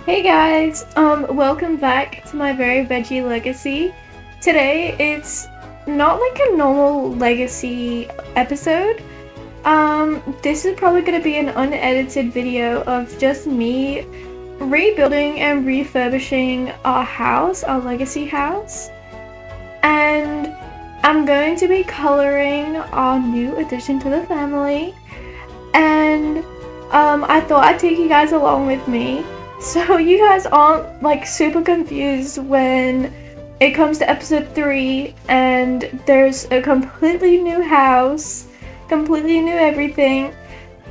Hey guys, welcome back to my very veggie legacy. Today it's not like a normal legacy episode. This is probably gonna be an unedited video of just me rebuilding and refurbishing our house, our legacy house. And I'm going to be coloring our new addition to the family. And I thought I'd take you guys along with me so you guys aren't like super confused when it comes to episode 3 and there's a completely new house, completely new everything,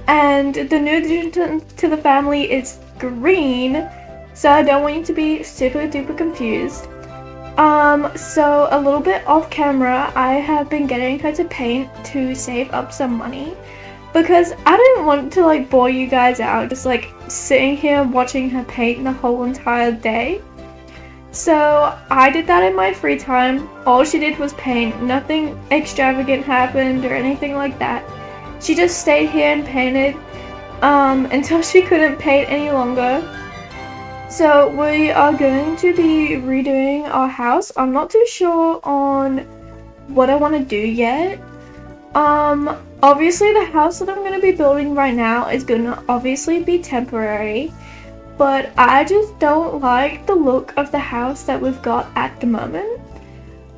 and the new addition to the family is green, so I don't want you to be super duper confused. So a little bit off camera, I have been getting her to paint to save up some money. Because I didn't want to like bore you guys out just like sitting here watching her paint the whole entire day. So I did that in my free time. All she did was paint. Nothing extravagant happened or anything like that. She just stayed here and painted until she couldn't paint any longer. So we are going to be redoing our house. I'm not too sure on what I want to do yet. Obviously the house that I'm going to be building right now is going to obviously be temporary, but I just don't like the look of the house that we've got at the moment.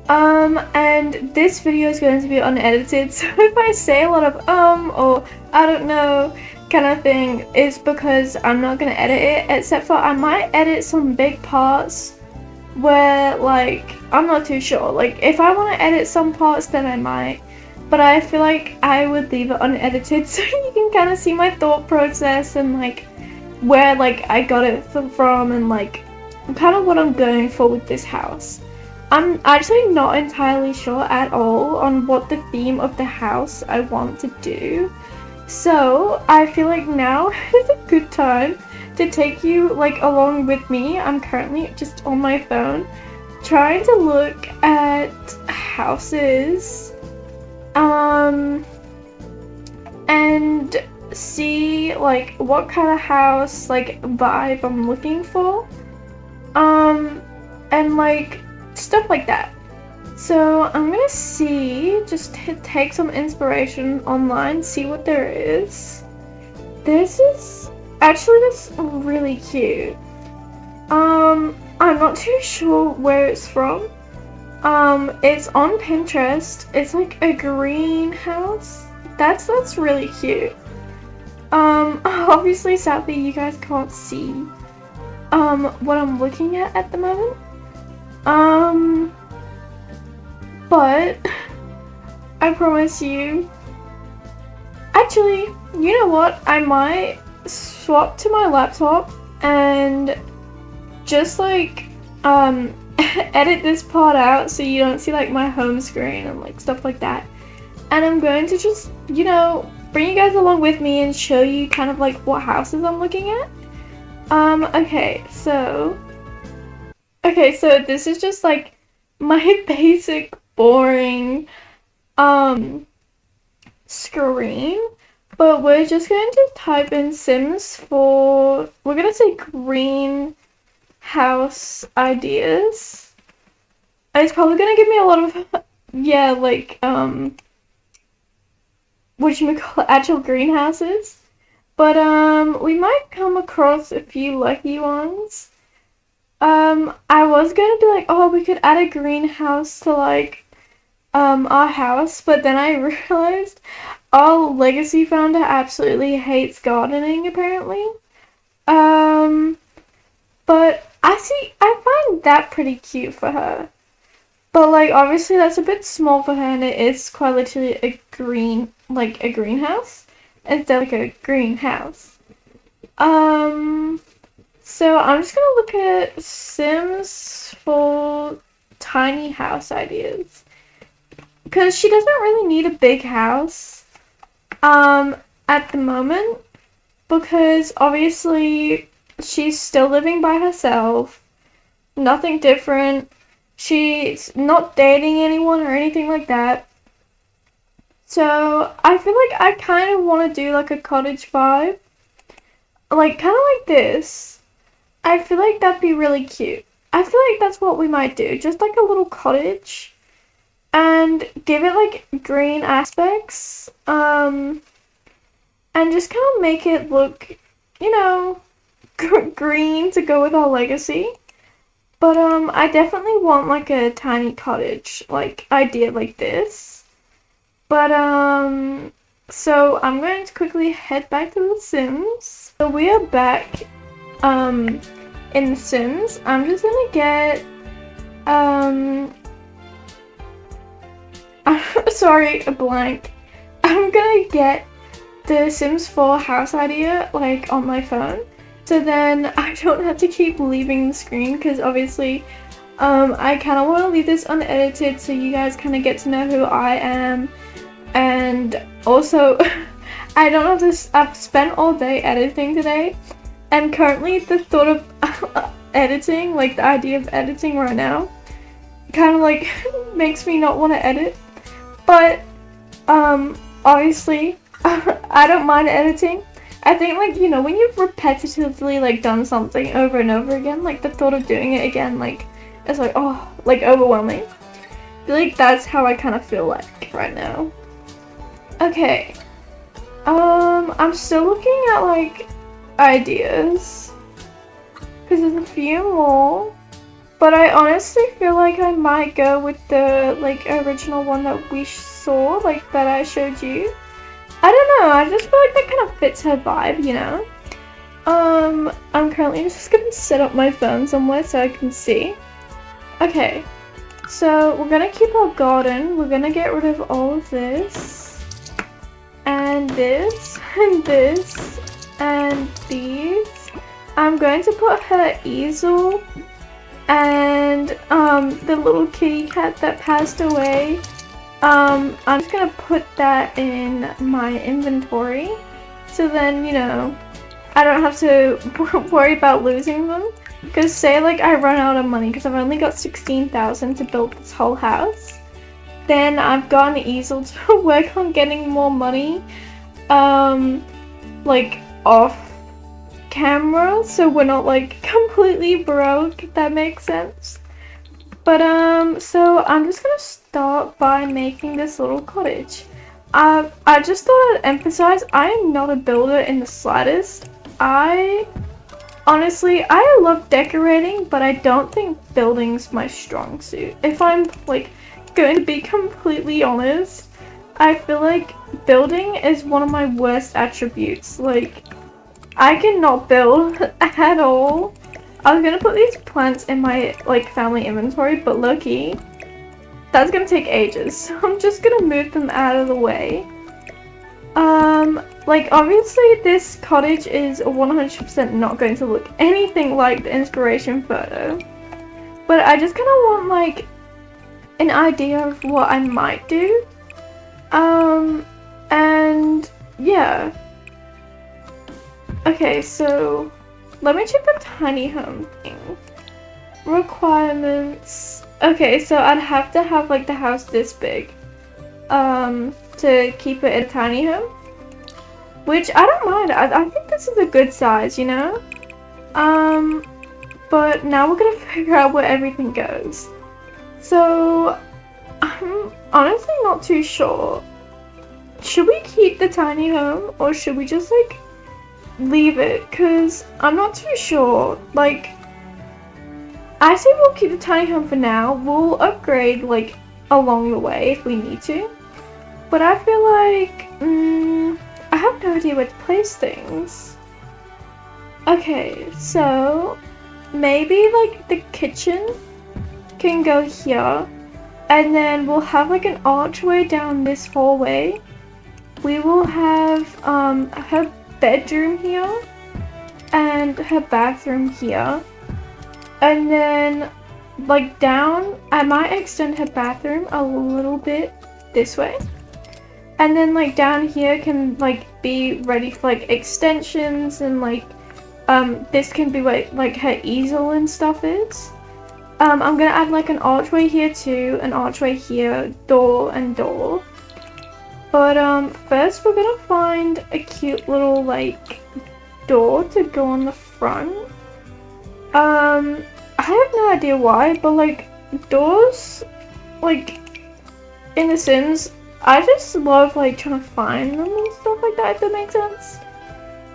And this video is going to be unedited, so if I say a lot of or I don't know kind of thing, it's because I'm not going to edit it, except for I might edit some big parts where like, I'm not too sure. Like if I want to edit some parts then I might. But I feel like I would leave it unedited so you can kind of see my thought process and like where like I got it from and like kind of what I'm going for with this house. I'm actually not entirely sure at all on what the theme of the house I want to do. So I feel like now is a good time to take you like along with me. I'm currently just on my phone trying to look at houses and see like what kind of house like vibe I'm looking for, and like stuff like that. So I'm gonna see, just take some inspiration online, see what there is. This is really cute. I'm not too sure where it's from. It's on Pinterest. It's like a greenhouse. That's really cute. Obviously, sadly, you guys can't see, what I'm looking at the moment. But I promise you, actually, you know what? I might swap to my laptop and just like, edit this part out so you don't see like my home screen and like stuff like that. And I'm going to just, you know, bring you guys along with me and show you kind of like what houses I'm looking at. Okay, so this is just like my basic boring screen, but we're just going to type in Sims for, we're gonna say green house ideas. It's probably gonna give me a lot of yeah, like whatchamacallit, actual greenhouses. But we might come across a few lucky ones. I was gonna be like, oh, we could add a greenhouse to like our house, but then I realized our legacy founder absolutely hates gardening apparently. But I find that pretty cute for her. But like obviously that's a bit small for her and it is quite literally a greenhouse instead of like a greenhouse. So I'm just gonna look at Sims for tiny house ideas. Because she doesn't really need a big house at the moment. Because obviously she's still living by herself. Nothing different. She's not dating anyone or anything like that. So I feel like I kind of want to do like a cottage vibe. Like kind of like this. I feel like that'd be really cute. I feel like that's what we might do. Just like a little cottage. And give it like green aspects. And just kind of make it look, you know, green to go with our legacy. But I definitely want like a tiny cottage like idea like this. But so I'm going to quickly head back to The Sims. So we are back in The Sims. I'm just gonna get sorry, a blank. I'm gonna get the Sims 4 house idea like on my phone, so then I don't have to keep leaving the screen, because obviously I kind of want to leave this unedited so you guys kind of get to know who I am, and also I don't have this. I've spent all day editing today, and currently the thought of editing, like the idea of editing right now, kind of like makes me not want to edit. But obviously I don't mind editing. I think, like, you know, when you've repetitively like done something over and over again, like the thought of doing it again, like, it's like, oh, like overwhelming. I feel like that's how I kind of feel like right now. Okay, I'm still looking at like ideas because there's a few more, but I honestly feel like I might go with the like original one that we saw, like that I showed you. I don't know, I just feel like that kind of fits her vibe, you know? I'm currently just gonna set up my phone somewhere so I can see. Okay, so we're gonna keep our garden. We're gonna get rid of all of this, and this, and this, and these. I'm going to put her easel and the little kitty cat that passed away. I'm just gonna put that in my inventory, so then, you know, I don't have to worry about losing them. Because say like I run out of money because I've only got 16,000 to build this whole house, then I've got an easel to work on getting more money, like off camera, so we're not like completely broke, if that makes sense. But so I'm just gonna start by making this little cottage. I just thought I'd emphasize, I am not a builder in the slightest. Honestly, I love decorating, but I don't think building's my strong suit. If I'm like going to be completely honest, I feel like building is one of my worst attributes. Like, I cannot build at all. I was gonna put these plants in my like family inventory, but low-key, that's gonna take ages. So I'm just gonna move them out of the way. Like obviously this cottage is 100% not going to look anything like the inspiration photo, but I just kind of want like an idea of what I might do. And yeah. Okay, so let me check the tiny home thing. Requirements. Okay, so I'd have to have like the house this big to keep it a tiny home, which I don't mind. I think this is a good size, you know? But now we're gonna figure out where everything goes. So I'm honestly not too sure. Should we keep the tiny home or should we just like leave it? Cause I'm not too sure. Like, I say we'll keep the tiny home for now. We'll upgrade like along the way if we need to. But I feel like I have no idea where to place things. Okay, so maybe like the kitchen can go here, and then we'll have like an archway down this hallway. We will have her bedroom here and her bathroom here, and then like down, I might extend her bathroom a little bit this way, and then like down here can like be ready for like extensions, and like this can be where like her easel and stuff is. I'm gonna add like an archway here too, an archway here, door and door. But first we're gonna find a cute little like door to go on the front. I have no idea why, but like doors, like in The Sims, I just love like trying to find them and stuff like that, if that makes sense.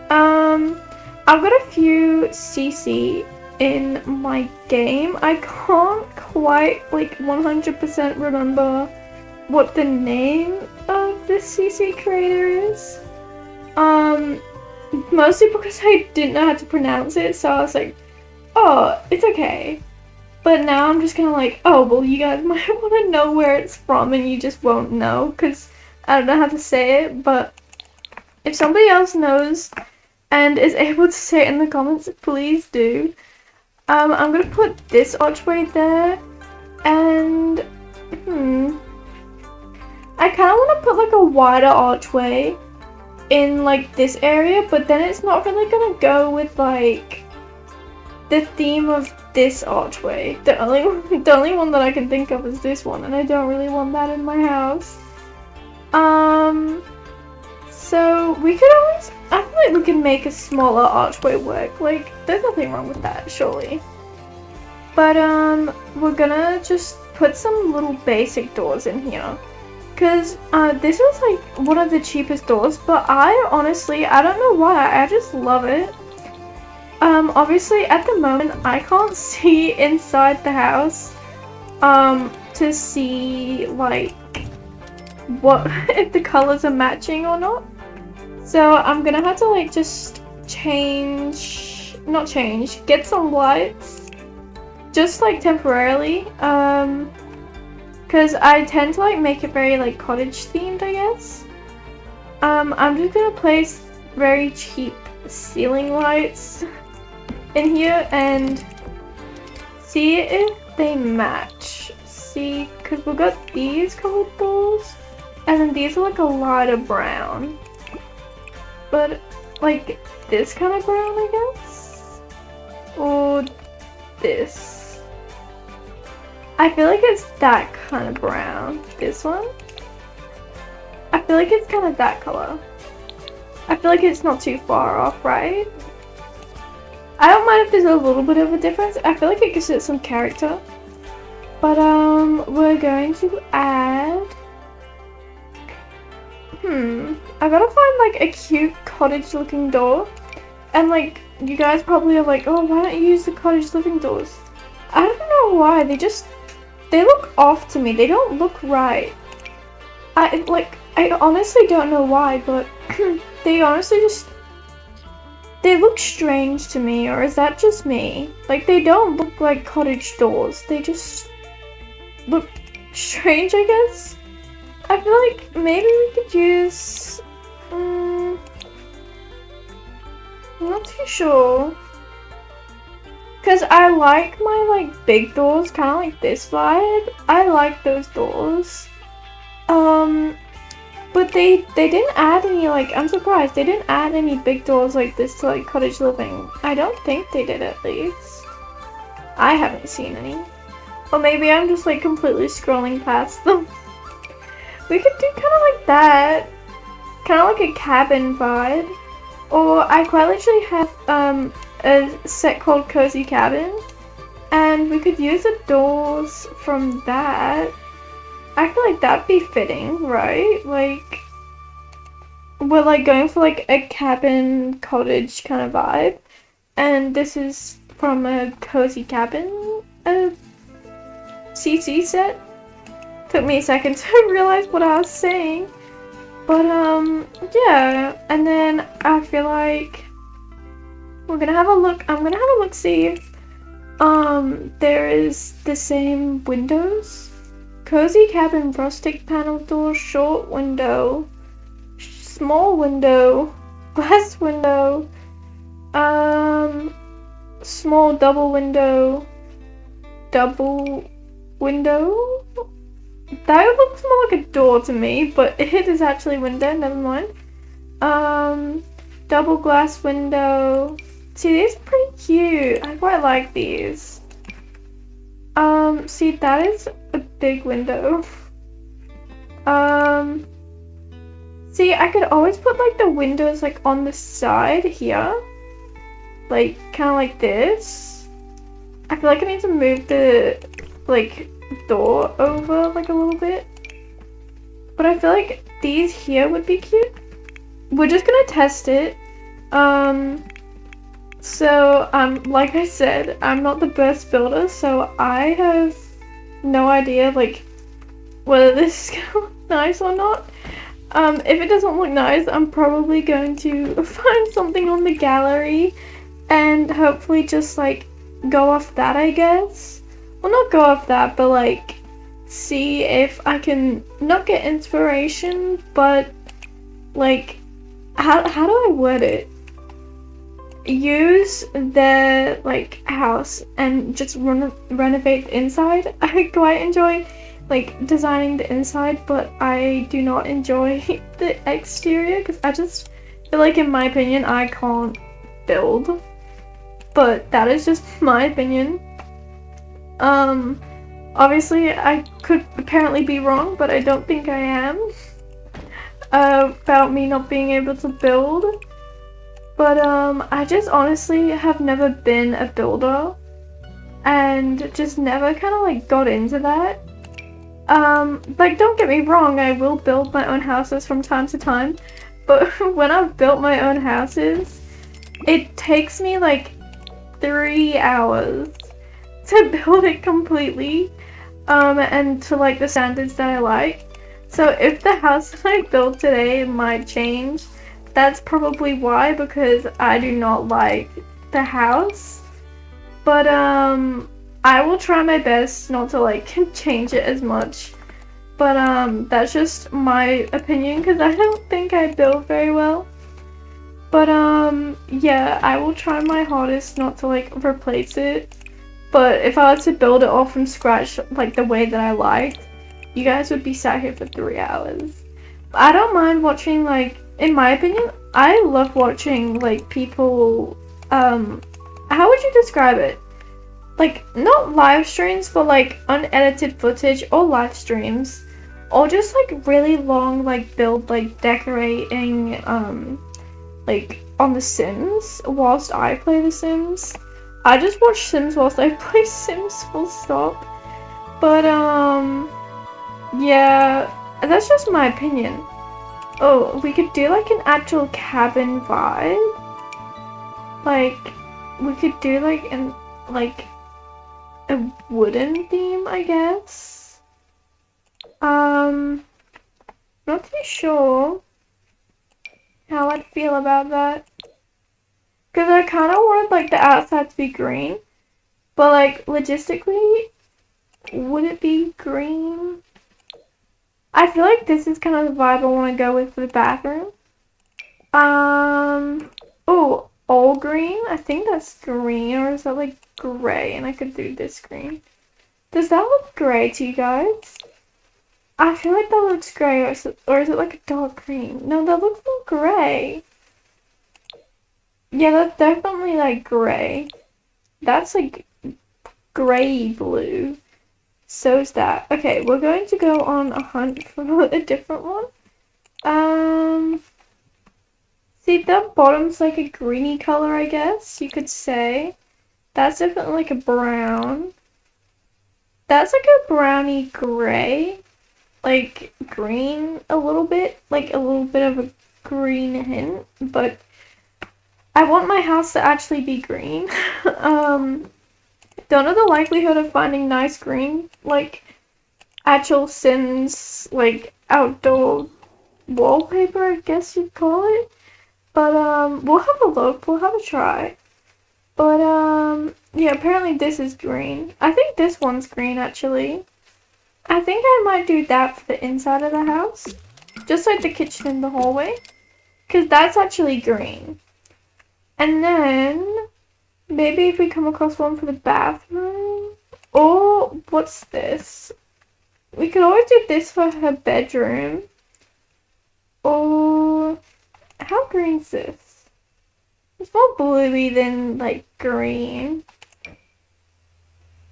I've got a few CC in my game. I can't quite like 100% remember what the name of this CC creator is. Mostly because I didn't know how to pronounce it, so I was like, oh, it's okay. But now I'm just kind of like, oh, well, you guys might want to know where it's from and you just won't know because I don't know how to say it. But if somebody else knows and is able to say it in the comments, please do. I'm going to put this archway there and, I kind of want to put like a wider archway in like this area, but then it's not really going to go with like the theme of this archway. The only one that I can think of is this one, and I don't really want that in my house. So we could always, I feel like we can make a smaller archway work. Like, there's nothing wrong with that, surely. But we're gonna just put some little basic doors in here. Cause this was like one of the cheapest doors, but I honestly, I don't know why, I just love it. Obviously at the moment I can't see inside the house to see like what if the colors are matching or not. So I'm gonna have to like just get some lights just like temporarily, because I tend to like make it very like cottage themed, I guess. I'm just gonna place very cheap ceiling lights in here and see if they match. See, because we've got these colored doors and then these are like a lighter brown, but like this kind of brown, I guess, or this. I feel like it's that kind of brown. This one, I feel like it's kind of that color. I feel like it's not too far off, right? I don't mind if there's a little bit of a difference. I feel like it gives it some character. But we're going to add, I gotta find like a cute cottage looking door. And like, you guys probably are like, oh, why don't you use the cottage living doors? I don't know why, they look off to me. They don't look right. I honestly don't know why, but they honestly just, they look strange to me, or is that just me? Like, they don't look like cottage doors. They just look strange, I guess. I feel like maybe we could use, I'm not too sure. Because I like my, like, big doors, kind of like this vibe. I like those doors. But they didn't add any, like, I'm surprised. They didn't add any big doors like this to, like, cottage living. I don't think they did, at least. I haven't seen any. Or maybe I'm just, like, completely scrolling past them. We could do kind of like that. Kind of like a cabin vibe. Or I quite literally have, a set called Cozy Cabin, and we could use the doors from that. I feel like that'd be fitting, right? Like, we're like going for like a cabin cottage kind of vibe, and this is from a Cozy Cabin CC set. Took me a second to realize what I was saying, but yeah. And then I feel like we're gonna have a look. I'm gonna have a look, see if there is the same windows. Cozy cabin, rustic panel door, short window, small window, glass window, small double window. That looks more like a door to me, but it is actually a window, never mind. Double glass window. See, these are pretty cute. I quite like these. See, that is a big window. See, I could always put like the windows like on the side here. Like, kind of like this. I feel like I need to move the, like, door over, like, a little bit. But I feel like these here would be cute. We're just gonna test it. So, like I said, I'm not the best builder, so I have no idea, like, whether this is gonna look nice or not. If it doesn't look nice, I'm probably going to find something on the gallery and hopefully just, like, go off that, I guess. Well, not go off that, but, like, see if I can not get inspiration, but, like, how do I word it? Use their, like, house and just renovate the inside. I quite enjoy, like, designing the inside, but I do not enjoy the exterior because I just feel like, in my opinion, I can't build. But that is just my opinion. Obviously I could apparently be wrong, but I don't think I am. About me not being able to build. But I just honestly have never been a builder and just never kind of like got into that. Like, don't get me wrong, I will build my own houses from time to time, but when I've built my own houses, it takes me like 3 hours to build it completely, and to like the standards that I like. So if the house that I built today might change, that's probably why, because I do not like the house. But I will try my best not to like change it as much. But that's just my opinion because I don't think I build very well. But yeah, I will try my hardest not to like replace it. But if I were to build it all from scratch like the way that I liked, you guys would be sat here for 3 hours. I don't mind watching, like, in my opinion, I love watching like people, how would you describe it? Like, not live streams, but like unedited footage or live streams, or just like really long like build, like decorating, like on The Sims whilst I play The Sims. I just watch Sims whilst I play Sims, full stop. But yeah, that's just my opinion. Oh, we could do like an actual cabin vibe. Like, we could do like an a wooden theme, I guess. Not too sure how I'd feel about that. Because I kind of want like the outside to be green, but like logistically, would it be green? I feel like this is kind of the vibe I want to go with for the bathroom. Oh, all green? I think that's green, or is that like gray? And I could do this green. Does that look gray to you guys? I feel like that looks gray, or is it like a dark green? No, that looks more gray. Yeah, that's definitely like gray. That's like gray blue. So's that. Okay, we're going to go on a hunt for a different one. See, that bottom's like a greeny color, I guess you could say. That's definitely like a brown. That's like a browny gray. Like green a little bit. Like a little bit of a green hint. But I want my house to actually be green. Don't know the likelihood of finding nice green, like, actual Sims, like, outdoor wallpaper, I guess you'd call it. But, we'll have a look, we'll have a try. But, yeah, apparently this is green. I think this one's green, actually. I think I might do that for the inside of the house. Just like the kitchen and the hallway. Because that's actually green. And then maybe if we come across one for the bathroom. Or what's this? We could always do this for her bedroom. Or how green's this? It's more bluey than like green.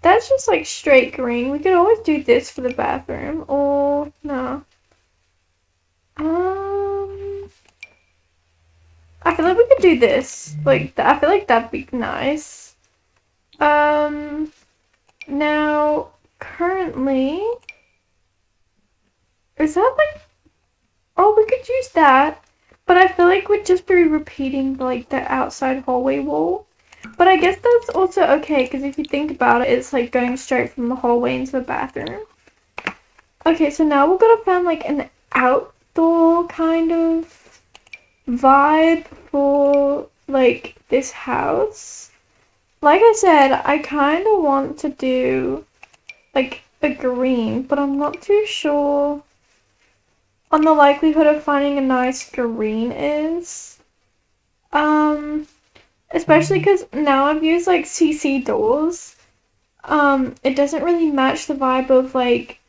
That's just like straight green. We could always do this for the bathroom. Or no. I feel like we could do this. Like, I feel like that'd be nice. Now, currently, is that like, oh, we could use that, but I feel like we'd just be repeating like the outside hallway wall. But I guess that's also okay, because if you think about it, it's like going straight from the hallway into the bathroom. Okay, so now we're gonna find like an outdoor kind of vibe for like this house. Like I said, I kind of want to do like a green, but I'm not too sure on the likelihood of finding a nice green is. Especially because now I've used like CC doors. It doesn't really match the vibe of like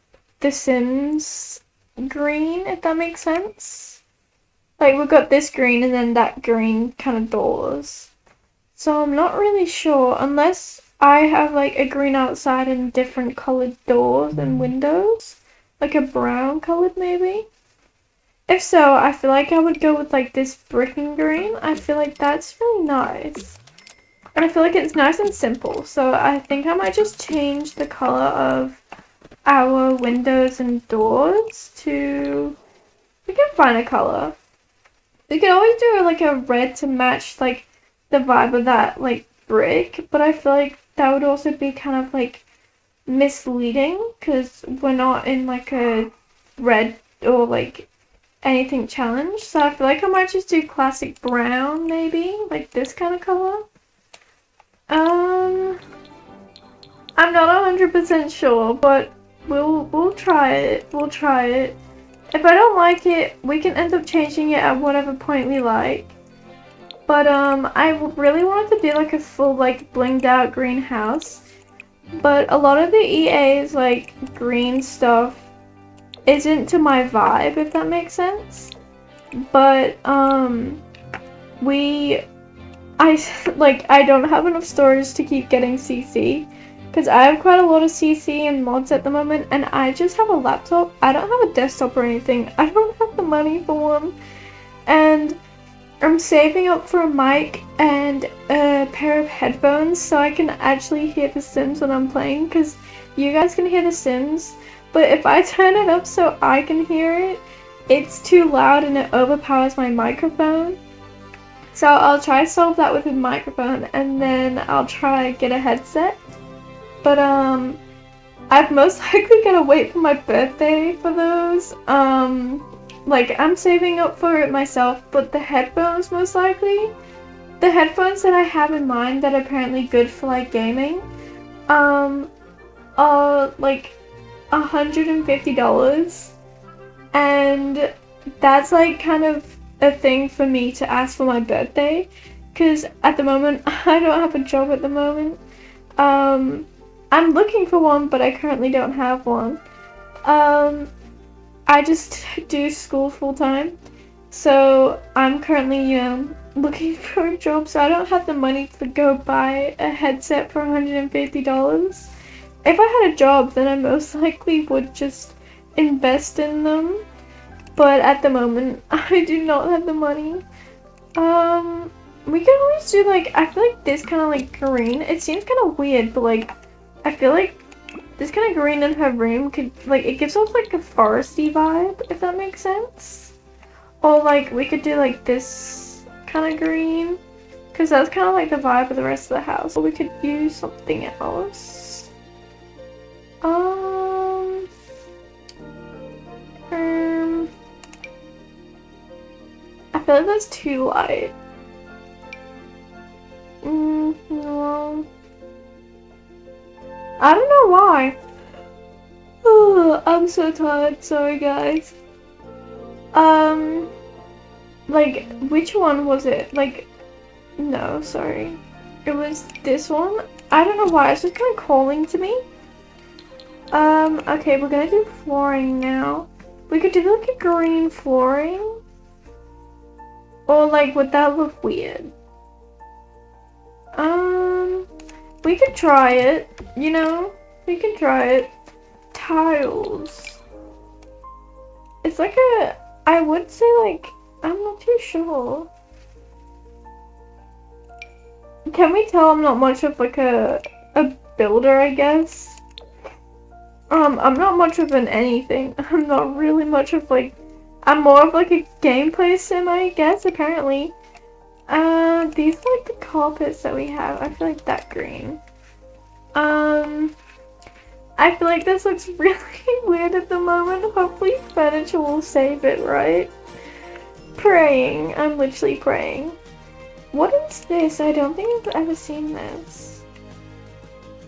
The Sims green, if that makes sense. Like we've got this green and then that green kind of doors. So I'm not really sure unless I have like a green outside and different colored doors and windows. Like a brown colored maybe. If so, I feel like I would go with like this brick and green. I feel like that's really nice. And I feel like it's nice and simple. So I think I might just change the color of our windows and doors to, we can find a color. We could always do like a red to match like the vibe of that like brick, but I feel like that would also be kind of like misleading because we're not in like a red or like anything challenge. So I feel like I might just do classic brown maybe, like this kind of color. I'm not 100% sure, but we'll try it. We'll try it. If I don't like it, we can end up changing it at whatever point we like. But I really wanted to do like a full like blinged out greenhouse. But a lot of the EA's like green stuff isn't to my vibe, if that makes sense. But I don't have enough storage to keep getting CC. Because I have quite a lot of CC and mods at the moment, and I just have a laptop. I don't have a desktop or anything. I don't have the money for one. And I'm saving up for a mic and a pair of headphones so I can actually hear The Sims when I'm playing. Because you guys can hear The Sims, but if I turn it up so I can hear it, it's too loud and it overpowers my microphone. So I'll try to solve that with a microphone, and then I'll try to get a headset. But I'm most likely gonna wait for my birthday for those. Like I'm saving up for it myself, but the headphones most likely. The headphones that I have in mind that are apparently good for like gaming, are like $150, and that's like kind of a thing for me to ask for my birthday, because at the moment I don't have a job at the moment. I'm looking for one, but I currently don't have one. I just do school full time, so I'm currently looking for a job, so I don't have the money to go buy a headset for $150. If I had a job, then I most likely would just invest in them, but at the moment, I do not have the money. We can always do like, I feel like this kind of like green, it seems kind of weird, but like, I feel like this kind of green in her room could, like, it gives off like a foresty vibe, if that makes sense. Or like, we could do like this kind of green, because that's kind of like the vibe of the rest of the house. Or we could use something else. I feel like that's too light. No. I don't know why. Oh, I'm so tired. Sorry, guys. Like, which one was it? Like, no, sorry. It was this one. I don't know why. It's just kind of calling to me. Okay, we're gonna do flooring now. We could do like a green flooring. Or like, would that look weird? We could try it, you know? We can try it. Tiles. It's like a, I would say like, I'm not too sure. Can we tell I'm not much of like a builder, I guess. I'm not much of an anything. I'm not really much of like, I'm more of like a gameplay sim, I guess, apparently. These are like the carpets that we have. I feel like that green. I feel like this looks really weird at the moment. Hopefully furniture will save it, right? Praying. I'm literally praying. What is this? I don't think I've ever seen this.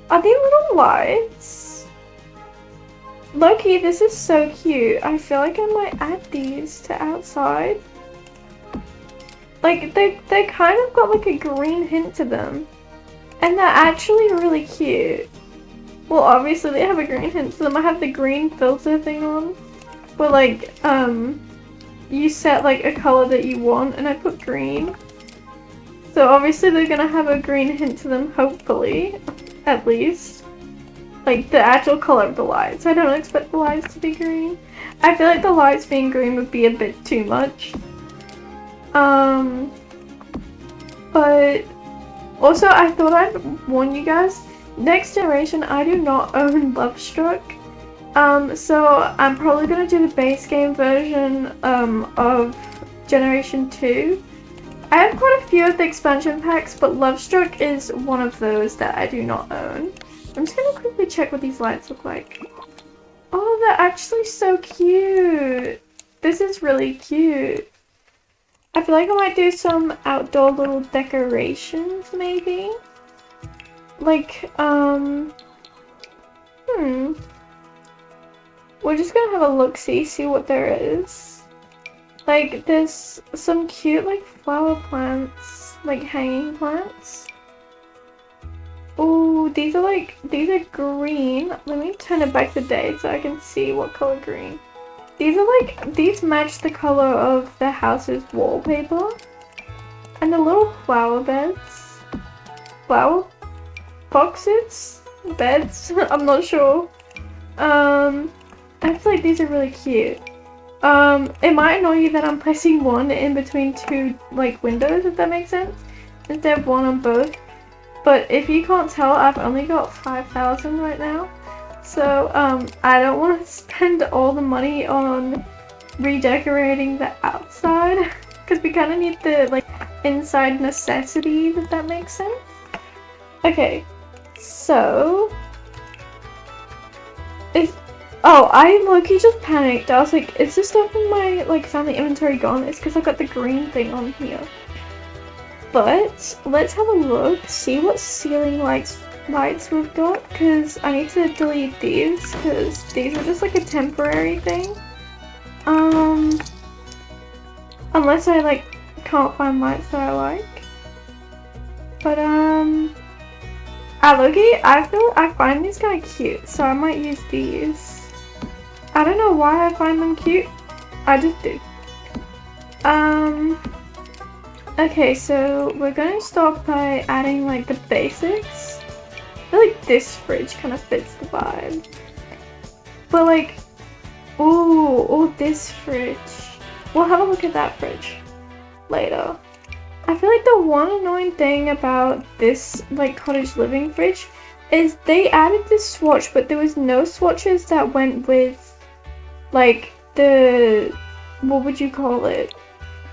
Are they little lights? Loki, this is so cute. I feel like I might add these to outside. Like, they kind of got like a green hint to them. And they're actually really cute. Well, obviously they have a green hint to them. I have the green filter thing on. But like, you set like a color that you want, and I put green. So obviously they're gonna have a green hint to them, hopefully. At least. Like, the actual color of the lights. I don't expect the lights to be green. I feel like the lights being green would be a bit too much. But also I thought I'd warn you guys, next generation I do not own Love Struck. So I'm probably gonna do the base game version of Generation 2. I have quite a few of the expansion packs, but Love Struck is one of those that I do not own. I'm just gonna quickly check what these lights look like. Oh, they're actually so cute. This is really cute. I feel like I might do some outdoor little decorations, maybe? Like, we're just gonna have a look-see, see what there is. Like, there's some cute, like, flower plants, like, hanging plants. Oh, these are green. Let me turn it back to day so I can see what color green. These match the color of the house's wallpaper. And the little flower beds. Flower boxes? Beds? I'm not sure. I feel like these are really cute. It might annoy you that I'm placing one in between two, like, windows, if that makes sense. Instead of one on both. But if you can't tell, I've only got 5,000 right now. So, I don't want to spend all the money on redecorating the outside. Because we kind of need the, like, inside necessities, if that makes sense. Okay, so... Oh, I low-key just panicked. I was like, is this stuff in my, like, family inventory gone? It's because I got the green thing on here. But let's have a look, see what ceiling lights we've got, because I need to delete these, because these are just like a temporary thing. Unless I like can't find lights that I like. But I find these kind of cute, so I might use these. I don't know why I find them cute. I just do. Okay, so we're gonna start by adding like the basics. I feel like this fridge kind of fits the vibe. But like, ooh, this fridge. We'll have a look at that fridge later. I feel like the one annoying thing about this like cottage living fridge is they added this swatch, but there was no swatches that went with like the, what would you call it?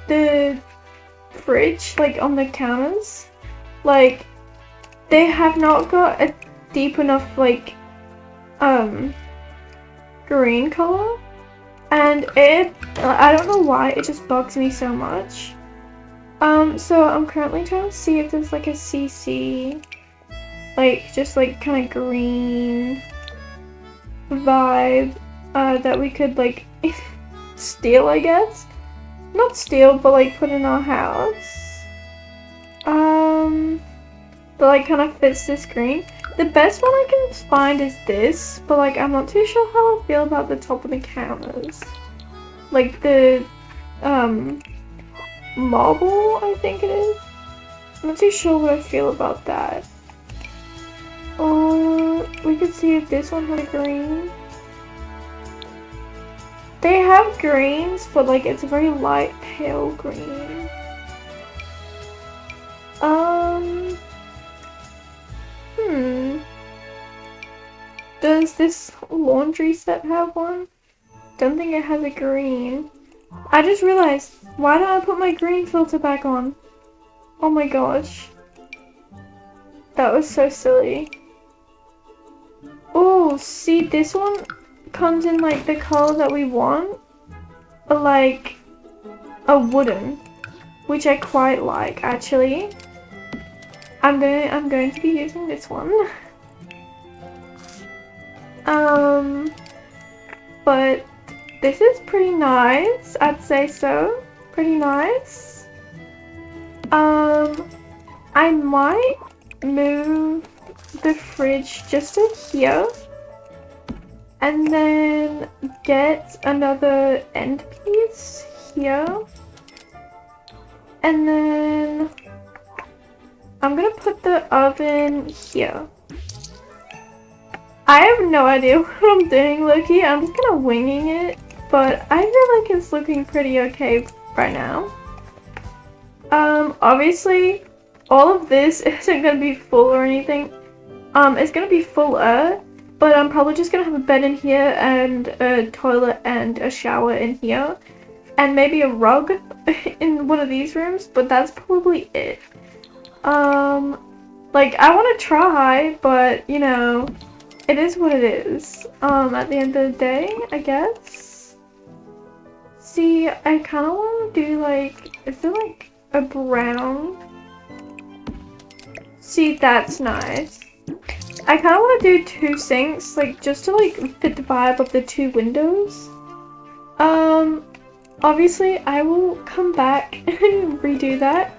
The fridge, like on the counters. Like, they have not got a deep enough like green color, and I don't know why, it just bugs me so much. So I'm currently trying to see if there's like a CC, like just like kind of green vibe that we could like steal, I guess. Not steal, but like put in our house. That like kind of fits this green. The best one I can find is this, but like I'm not too sure how I feel about the top of the counters. Like the marble, I think it is. I'm not too sure what I feel about that. We could see if this one had a green. They have greens, but like it's a very light pale green. Does this laundry set have one? Don't think it has a green. I just realized, why don't I put my green filter back on? Oh my gosh. That was so silly. Oh, see, this one comes in like the color that we want. Like a wooden, which I quite like actually. I'm going to be using this one. But this is pretty nice, I'd say so. Pretty nice. I might move the fridge just to here. And then get another end piece here. And then I'm gonna put the oven here. I have no idea what I'm doing, Loki. I'm just kind of winging it, but I feel like it's looking pretty okay right now. Obviously, all of this isn't gonna be full or anything. It's gonna be fuller, but I'm probably just gonna have a bed in here and a toilet and a shower in here, and maybe a rug in one of these rooms. But that's probably it. Like I want to try, but you know. It is what it is, at the end of the day, I guess. See, I kind of want to do like, is there like a brown? See, that's nice. I kind of want to do 2 sinks, like just to like fit the vibe of the 2 windows. Obviously I will come back and redo that,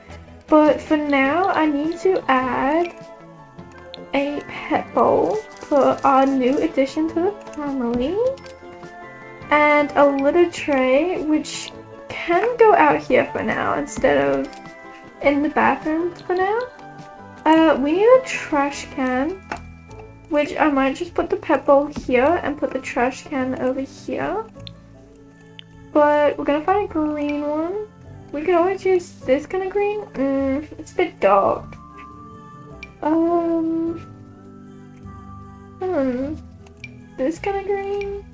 but for now I need to add a pet bowl for our new addition to the family, and a litter tray which can go out here for now instead of in the bathroom for now. We need a trash can, which I might just put the pet bowl here and put the trash can over here, but we're gonna find a green one. We could always use this kind of green. It's a bit dark. This kind of green.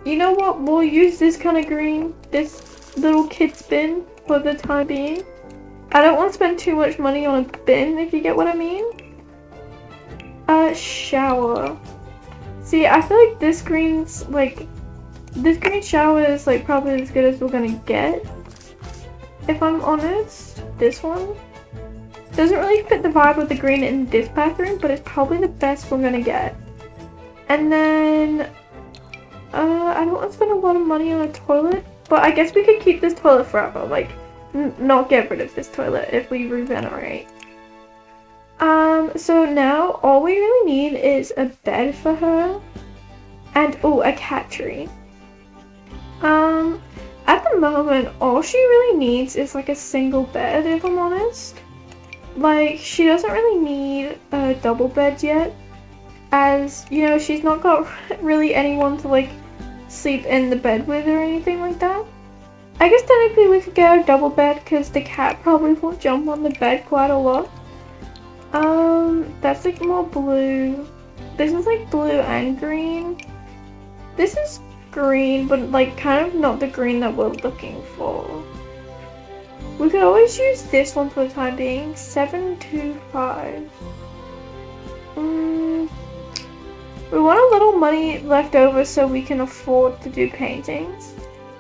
You know what? We'll use this kind of green. This little kid's bin for the time being. I don't want to spend too much money on a bin, if you get what I mean. Shower. See, I feel like this green's like, this green shower is like probably as good as we're gonna get. If I'm honest, this one doesn't really fit the vibe of the green in this bathroom, but it's probably the best we're gonna get. And then, I don't want to spend a lot of money on a toilet, but I guess we could keep this toilet forever, like, not get rid of this toilet if we regenerate. So now all we really need is a bed for her, and, oh, a cat tree. At the moment, all she really needs is like a single bed, if I'm honest. Like, she doesn't really need a double bed yet, as, you know, she's not got really anyone to, like, sleep in the bed with or anything like that. I guess technically we could get a double bed, because the cat probably won't jump on the bed quite a lot. That's, like, more blue. This is, like, blue and green. This is green, but, like, kind of not the green that we're looking for. We could always use this one for the time being. 725. We want a little money left over so we can afford to do paintings.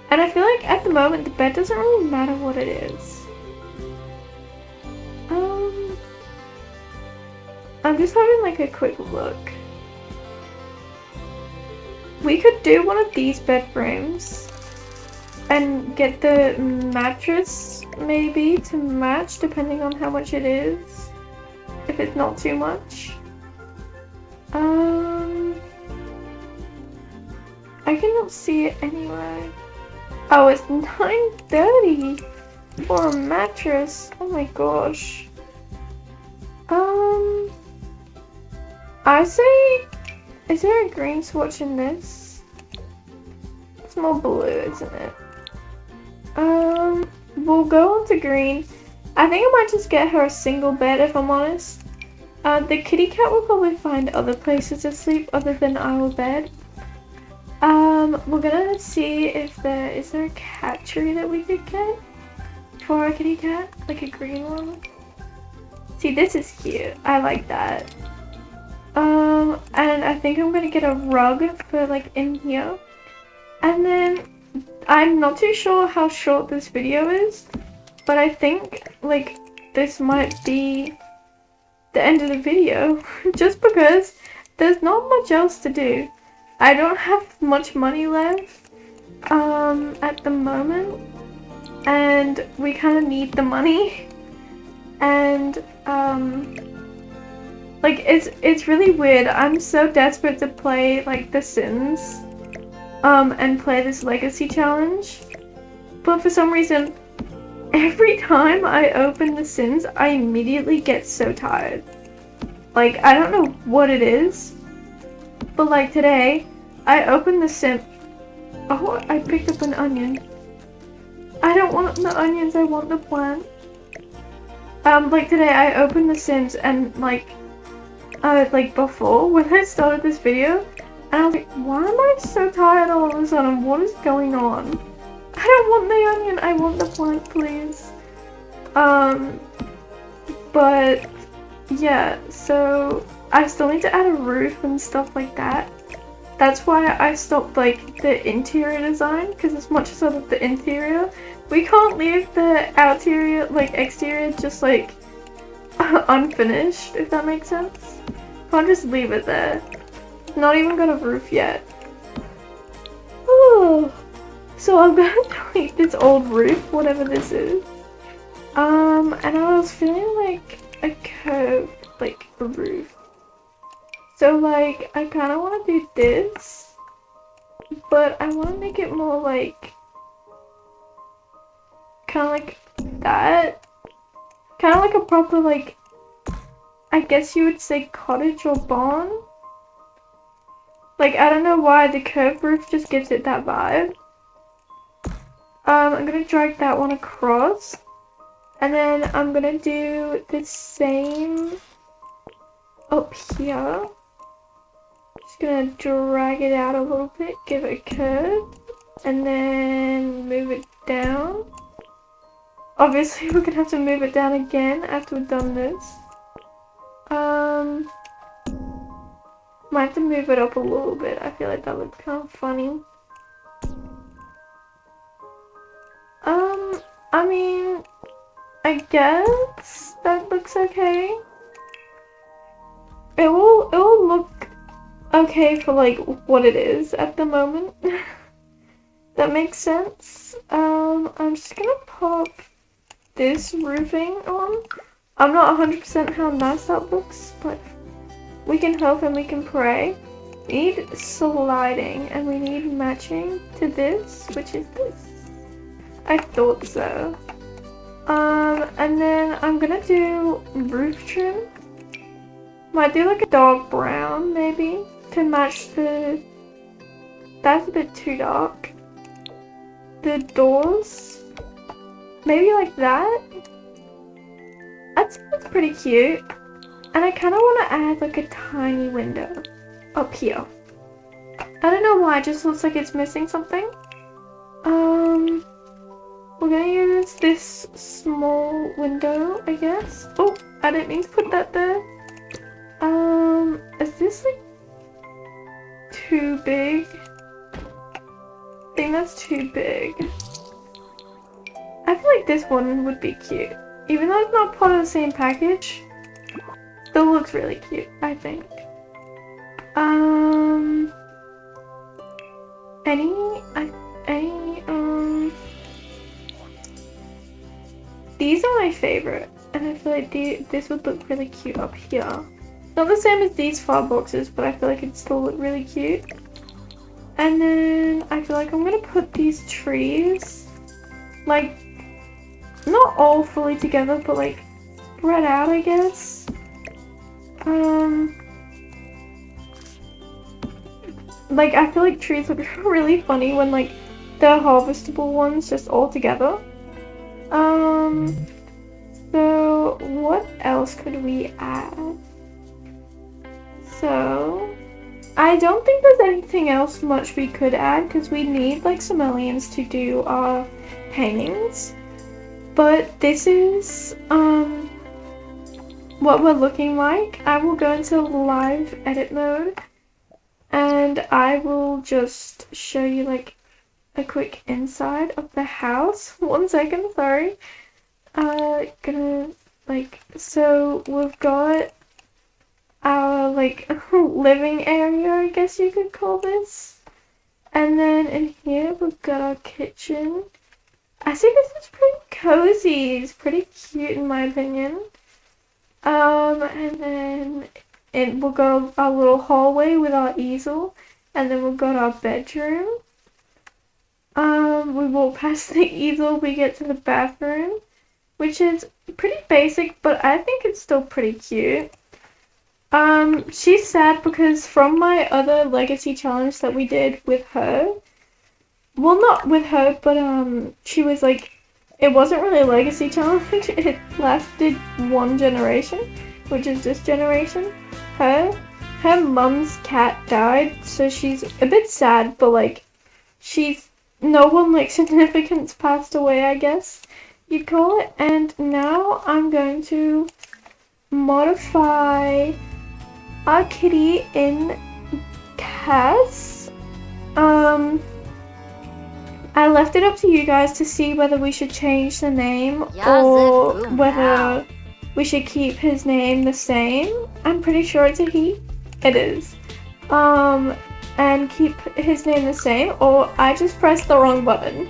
And I feel like at the moment the bed doesn't really matter what it is. I'm just having like a quick look. We could do one of these bed frames and get the mattress maybe to match depending on how much it is, if it's not too much. I cannot see it anywhere. Oh, it's 9:30 for a mattress. Oh my gosh. I say, is there a green swatch in this? It's more blue, isn't it? We'll go on to green. I think I might just get her a single bed, if I'm honest. The kitty cat will probably find other places to sleep other than our bed. We're gonna see if is there a cat tree that we could get for our kitty cat, like a green one. See, this is cute. I like that. And I think I'm gonna get a rug for like in here. And then I'm not too sure how short this video is, but I think like this might be the end of the video just because there's not much else to do. I don't have much money left at the moment, and we kind of need the money. And like it's really weird. I'm so desperate to play like The Sims and play this legacy challenge, but for some reason every time I open The Sims I immediately get so tired. Like, I don't know what it is, but like today I opened The Sim. Oh, I picked up an onion. I don't want the onions, I want the plant. Like today I opened The Sims and like before when I started this video, and I was like, why am I so tired all of a sudden? What is going on? I don't want the onion, I want the plant, please. But yeah, so I still need to add a roof and stuff like that. That's why I stopped like the interior design, because as much as I love the interior, we can't leave the exterior just like unfinished, if that makes sense. Can't just leave it there. Not even got a roof yet. Oh, so I'm gonna delete this old roof, whatever this is. And I was feeling like a curved like roof. So like I kind of want to do this, but I want to make it more like kind of like that, kind of like a proper like, I guess you would say cottage or barn. Like, I don't know why the curved roof just gives it that vibe. I'm gonna drag that one across, and then I'm gonna do the same up here. Just gonna drag it out a little bit, give it a curve, and then move it down. Obviously, we're gonna have to move it down again after we've done this. Might have to move it up a little bit. I feel like that looks kind of funny. I mean, I guess that looks okay. It will look okay for like what it is at the moment. That makes sense. I'm just gonna pop this roofing on. I'm not 100% how nice that looks, but we can hope and we can pray. We need sliding and we need matching to this, which is this. I thought so. And then I'm gonna do roof trim. Might do like a dark brown maybe to match the, that's a bit too dark. The doors, maybe like that. That's pretty cute. And I kind of want to add like a tiny window up here. I don't know why, it just looks like it's missing something. We're gonna use this small window, I guess. Oh, I didn't mean to put that there. Is this like too big? I think that's too big. I feel like this one would be cute. Even though it's not part of the same package, still looks really cute, I think. These are my favorite, and I feel like this would look really cute up here. Not the same as these far boxes, but I feel like it'd still look really cute. And then I feel like I'm gonna put these trees, like, not all fully together, but like spread out, I guess. Like, I feel like trees look really funny when like the harvestable ones just all together. So what else could we add? I don't think there's anything else much we could add because we need like some aliens to do our paintings. But this is what we're looking like. I will go into live edit mode and I will just show you like a quick inside of the house. 1 second, sorry. Gonna like, so we've got our like living area, I guess you could call this. And then in here we've got our kitchen. I think this is pretty cozy. It's pretty cute in my opinion. And then we'll go our little hallway with our easel, and then we've got our bedroom. We walk past the easel, we get to the bathroom, which is pretty basic, but I think it's still pretty cute. She's sad because from my other legacy challenge that we did with her, well, not with her, but she was like, it wasn't really a legacy challenge, it lasted 1 generation, which is this generation. Her mum's cat died, so she's a bit sad, but like, no one like significance passed away, I guess you'd call it. And now I'm going to modify our kitty in CAS. I left it up to you guys to see whether we should change the name or whether we should keep his name the same. I'm pretty sure it's a he. It is. And keep his name the same, or I just pressed the wrong button.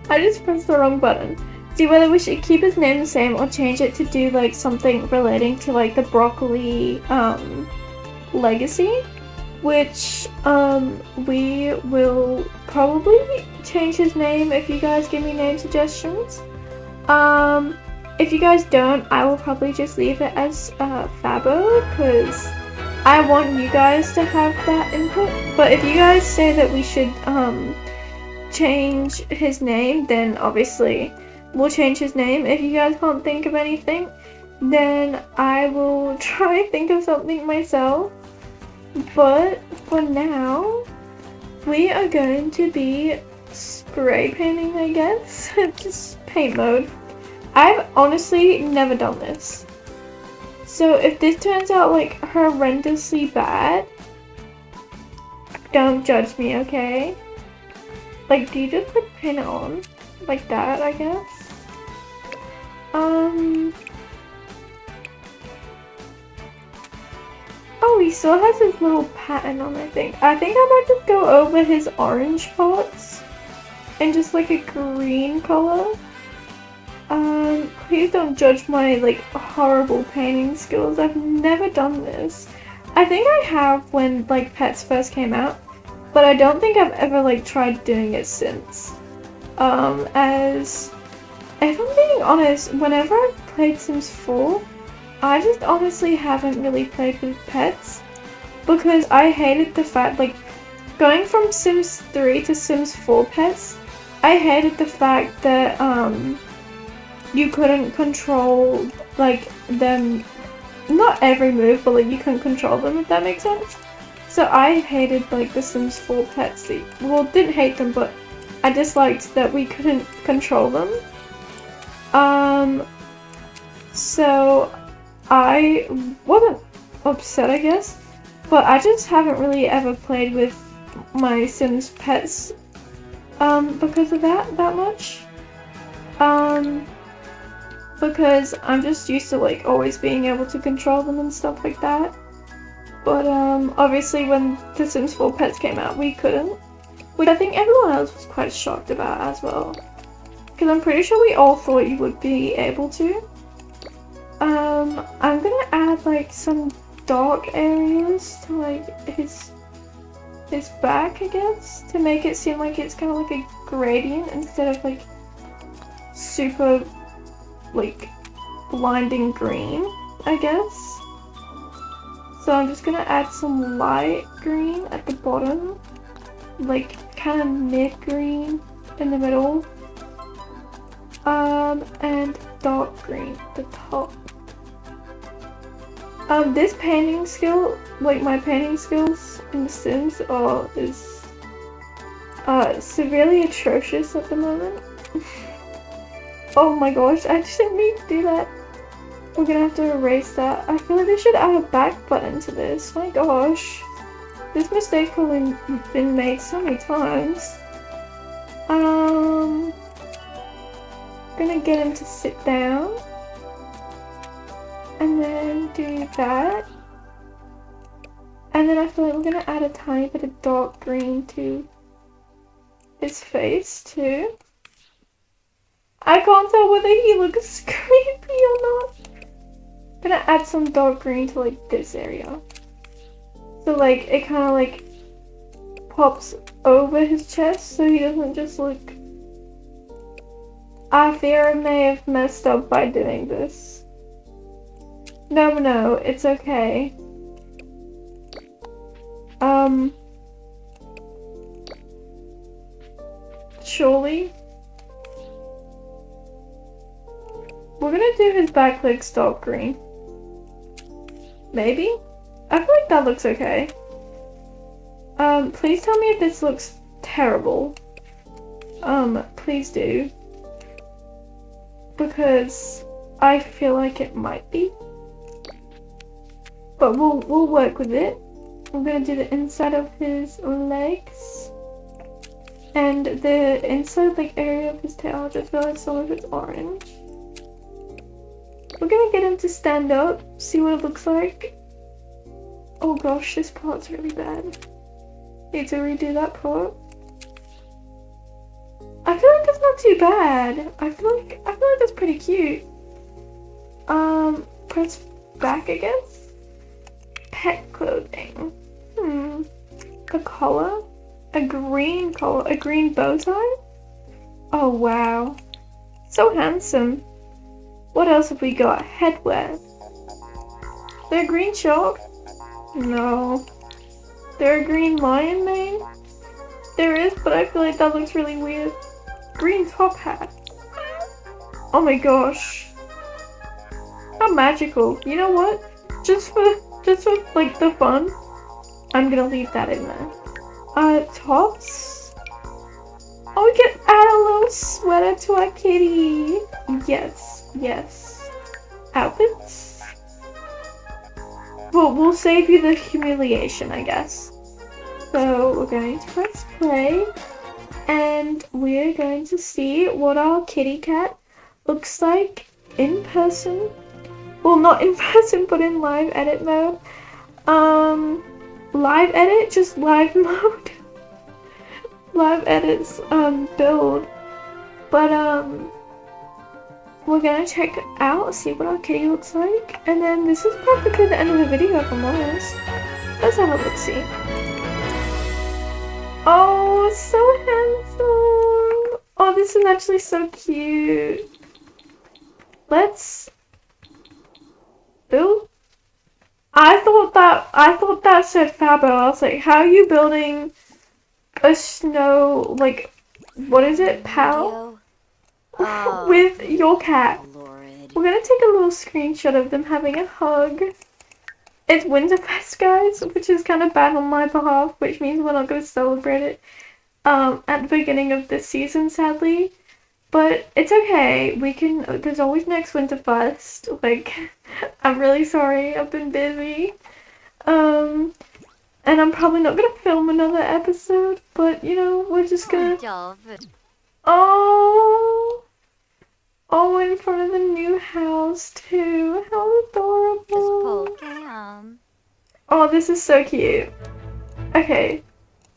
I just pressed the wrong button. See whether we should keep his name the same or change it to do like something relating to like the broccoli legacy, which we will probably change his name if you guys give me name suggestions. If you guys don't, I will probably just leave it as Fabo because I want you guys to have that input. But if you guys say that we should change his name, then obviously we'll change his name. If you guys can't think of anything, then I will try and think of something myself. But for now, we are going to be spray painting, I guess. Just paint mode. I've honestly never done this. So if this turns out like horrendously bad, don't judge me, okay? Like, do you just like paint it on? Like that, I guess? Oh, he still has his little pattern on, I think. I think I might just go over his orange parts and just like a green color. Please don't judge my like horrible painting skills. I've never done this. I think I have when like Pets first came out, but I don't think I've ever like tried doing it since. As if I'm being honest, whenever I've played Sims 4, I just honestly haven't really played with pets because I hated the fact, like, going from Sims 3 to Sims 4 pets, I hated the fact that, you couldn't control, like, them, not every move, but, like, you couldn't control them, if that makes sense. So I hated, like, the Sims 4 pets, well, didn't hate them, but I disliked that we couldn't control them. So I wasn't upset, I guess, but I just haven't really ever played with my Sims pets, because of that much. Because I'm just used to like always being able to control them and stuff like that. But obviously when The Sims 4 Pets came out, we couldn't, which I think everyone else was quite shocked about as well. Because I'm pretty sure we all thought you would be able to. I'm gonna add like some dark areas to like his back, I guess, to make it seem like it's kind of like a gradient instead of like super like blinding green, I guess. So I'm just gonna add some light green at the bottom, like kind of mid green in the middle, and dark green at the top. This painting skill, like my painting skills in The Sims is severely atrocious at the moment. Oh my gosh, I didn't mean to do that. We're gonna have to erase that. I feel like they should add a back button to this. My gosh. This mistake's probably been made so many times. Gonna get him to sit down. And then do that. And then I feel like we're gonna add a tiny bit of dark green to his face too. I can't tell whether he looks creepy or not. I'm gonna add some dark green to like this area. So like it kind of like pops over his chest so he doesn't just look... I fear I may have messed up by doing this. No, it's okay. Surely. We're gonna do his back legs dark green. Maybe? I feel like that looks okay. Please tell me if this looks terrible. Please do. Because I feel like it might be. But we'll work with it. I'm gonna do the inside of his legs. And the inside like area of his tail, I just realized some of it's orange. We're gonna get him to stand up, see what it looks like. Oh gosh, this part's really bad. Need to redo that part. I feel like that's not too bad. I feel like that's pretty cute. Press back again. Pet clothing. A collar? A green collar? A green bow tie? Oh wow. So handsome. What else have we got? Headwear. Is there a green shark? No. There a green lion mane? There is, but I feel like that looks really weird. Green top hat. Oh my gosh. How magical. You know what? Just for like the fun, I'm gonna leave that in there. Tops? Oh, we can add a little sweater to our kitty. Yes. Outfits? Well, we'll save you the humiliation, I guess. So we're going to press play, and we're going to see what our kitty cat looks like in person. Well, not in person, but in live edit mode. Live edit, just live mode. Live edits, build. But, we're gonna check out, see what our kitty looks like. And then this is practically the end of the video, if I'm honest. Let's have a look-see. Oh, so handsome. Oh, this is actually so cute. Let's build. I thought that said Fabo. I was like, how are you building a snow, like, what is it, pal? With your cat. Lord. We're gonna take a little screenshot of them having a hug. It's Winterfest, guys, which is kind of bad on my behalf, which means we're not gonna celebrate it at the beginning of this season, sadly. But it's okay. We can. There's always next Winterfest. Like, I'm really sorry. I've been busy. And I'm probably not gonna film another episode. But you know, we're just gonna. Oh, in front of the new house too. How adorable. Oh, this is so cute. Okay.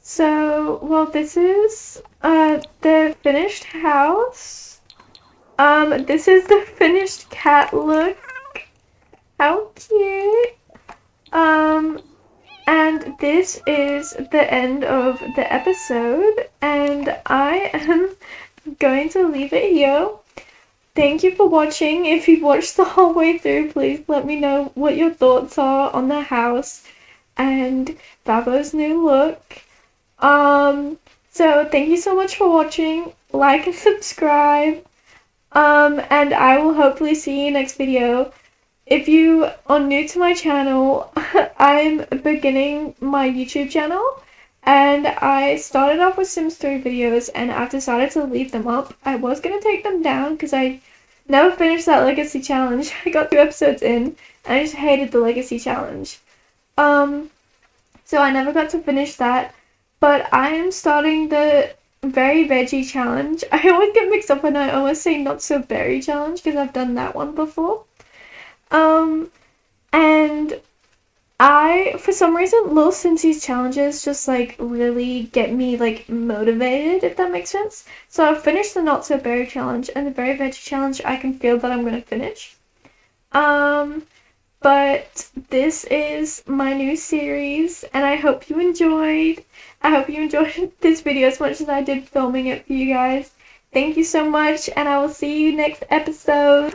So, well, this is the finished house. This is the finished cat look. How cute. And this is the end of the episode, and I am going to leave it here. Thank you for watching. If you've watched the whole way through, please let me know what your thoughts are on the house and Babo's new look. So thank you so much for watching. Like and subscribe. And I will hopefully see you next video. if you are new to my channel, I'm beginning my YouTube channel, and I started off with Sims 3 videos, and I've decided to leave them up. I was going to take them down because I never finished that legacy challenge. I got 2 episodes in, and I just hated the legacy challenge. So I never got to finish that, but I am starting the Very Veggie challenge. I always get mixed up when I always say Not So Berry challenge because I've done that one before. And I, for some reason, Little Simsies challenges just, like, really get me, like, motivated, if that makes sense. So I've finished the Not So Berry challenge, and the Very Veggie challenge I can feel that I'm gonna finish. But this is my new series, and I hope you enjoyed. I hope you enjoyed this video as much as I did filming it for you guys. Thank you so much, and I will see you next episode.